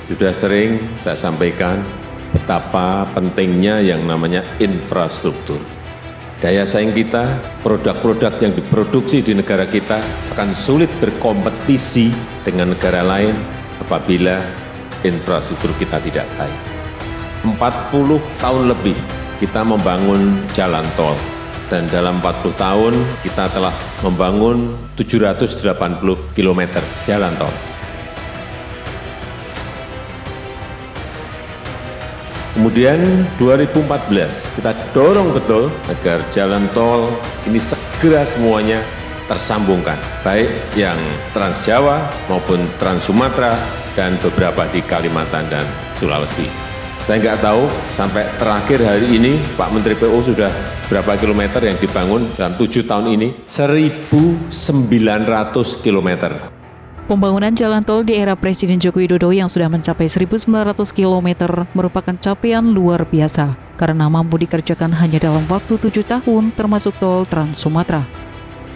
Sudah sering saya sampaikan betapa pentingnya yang namanya infrastruktur. Daya saing kita, produk-produk yang diproduksi di negara kita akan sulit berkompetisi dengan negara lain apabila infrastruktur kita tidak baik. 40 tahun lebih kita membangun jalan tol, dan dalam 40 tahun kita telah membangun 780 km jalan tol. Kemudian 2014 kita dorong betul agar jalan tol ini segera semuanya tersambungkan, baik yang Trans Jawa maupun Trans Sumatera dan beberapa di Kalimantan dan Sulawesi. Saya nggak tahu sampai terakhir hari ini Pak Menteri PU sudah berapa kilometer yang dibangun dalam 7 tahun ini? 1.900 kilometer. Pembangunan jalan tol di era Presiden Joko Widodo yang sudah mencapai 1.900 km merupakan capaian luar biasa karena mampu dikerjakan hanya dalam waktu 7 tahun termasuk tol Trans Sumatera.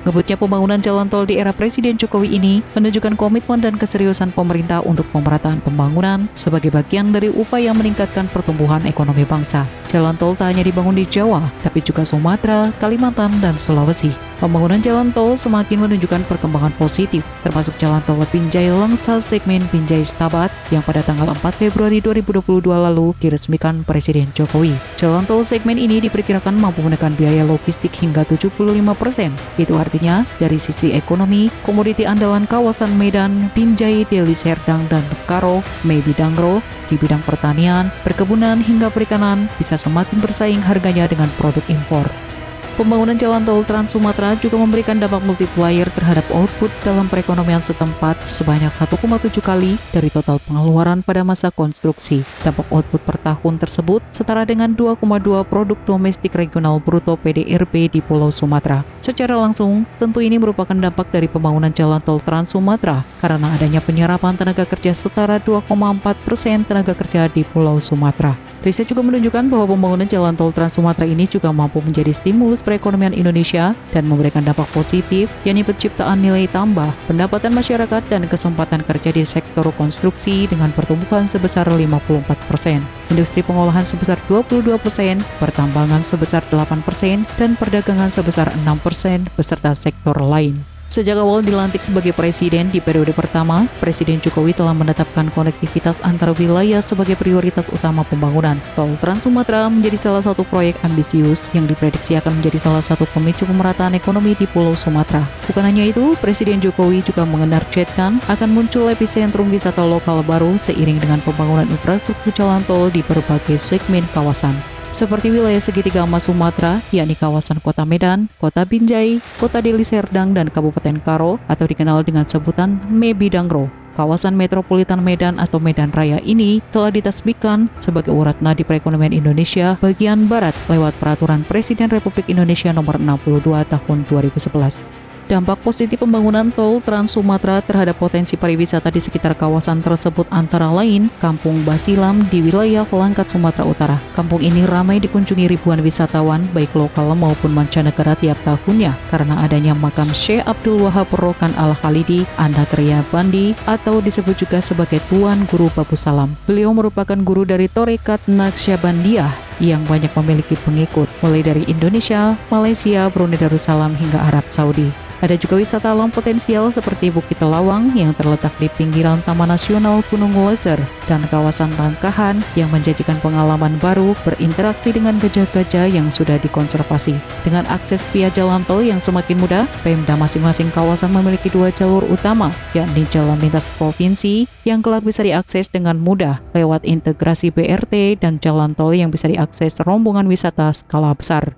Ngebutnya pembangunan jalan tol di era Presiden Jokowi ini menunjukkan komitmen dan keseriusan pemerintah untuk pemerataan pembangunan sebagai bagian dari upaya meningkatkan pertumbuhan ekonomi bangsa. Jalan tol tak hanya dibangun di Jawa, tapi juga Sumatera, Kalimantan, dan Sulawesi. Pembangunan jalan tol semakin menunjukkan perkembangan positif, termasuk jalan tol Binjai Langsa segmen Binjai Stabat yang pada tanggal 4 Februari 2022 lalu diresmikan Presiden Jokowi. Jalan tol segmen ini diperkirakan mampu menekan biaya logistik hingga 75%. Itu artinya dari sisi ekonomi, komoditi andalan kawasan Medan, Binjai, Deli Serdang, dan Karo, Mebi Dangro, di bidang pertanian, perkebunan, hingga perikanan bisa semakin bersaing harganya dengan produk impor. Pembangunan jalan tol Trans Sumatera juga memberikan dampak multiplier terhadap output dalam perekonomian setempat sebanyak 1,7 kali dari total pengeluaran pada masa konstruksi. Dampak output per tahun tersebut setara dengan 2,2 produk domestik regional bruto PDRB di Pulau Sumatera. Secara langsung, tentu ini merupakan dampak dari pembangunan jalan tol Trans Sumatera karena adanya penyerapan tenaga kerja setara 2,4% tenaga kerja di Pulau Sumatera. Riset juga menunjukkan bahwa pembangunan jalan tol Trans Sumatera ini juga mampu menjadi stimulus perekonomian Indonesia dan memberikan dampak positif, yakni penciptaan nilai tambah, pendapatan masyarakat, dan kesempatan kerja di sektor konstruksi dengan pertumbuhan sebesar 54%, industri pengolahan sebesar 22%, pertambangan sebesar 8%, dan perdagangan sebesar 6%, beserta sektor lain. Sejak awal dilantik sebagai presiden di periode pertama, Presiden Jokowi telah menetapkan konektivitas antar wilayah sebagai prioritas utama pembangunan. Tol Trans Sumatera menjadi salah satu proyek ambisius yang diprediksi akan menjadi salah satu pemicu pemerataan ekonomi di Pulau Sumatera. Bukan hanya itu, Presiden Jokowi juga mengenarjetkan akan muncul epicentrum wisata lokal baru seiring dengan pembangunan infrastruktur jalan tol di berbagai segmen kawasan, seperti wilayah segitiga emas Sumatera, yakni kawasan Kota Medan, Kota Binjai, Kota Deli Serdang, dan Kabupaten Karo atau dikenal dengan sebutan Mebi Dangro. Kawasan metropolitan Medan atau Medan Raya ini telah ditasbihkan sebagai urat nadi perekonomian Indonesia bagian barat lewat Peraturan Presiden Republik Indonesia Nomor 62 Tahun 2011. Dampak positif pembangunan tol Trans Sumatera terhadap potensi pariwisata di sekitar kawasan tersebut antara lain Kampung Basilam di wilayah Langkat, Sumatera Utara. Kampung ini ramai dikunjungi ribuan wisatawan baik lokal maupun mancanegara tiap tahunnya karena adanya makam Syekh Abdul Wahab Rokan Al-Khalidi Andakriya Bandi atau disebut juga sebagai Tuan Guru Babu Salam. Beliau merupakan guru dari Torekat Naqsyabandiyah yang banyak memiliki pengikut mulai dari Indonesia, Malaysia, Brunei Darussalam hingga Arab Saudi. Ada juga wisata alam potensial seperti Bukit Telawang yang terletak di pinggiran Taman Nasional Gunung Leser dan kawasan Langkahan yang menjanjikan pengalaman baru berinteraksi dengan gajah-gajah yang sudah dikonservasi. Dengan akses via jalan tol yang semakin mudah, Pemda masing-masing kawasan memiliki 2 jalur utama, yakni jalan lintas provinsi yang kelak bisa diakses dengan mudah lewat integrasi BRT dan jalan tol yang bisa diakses rombongan wisata skala besar.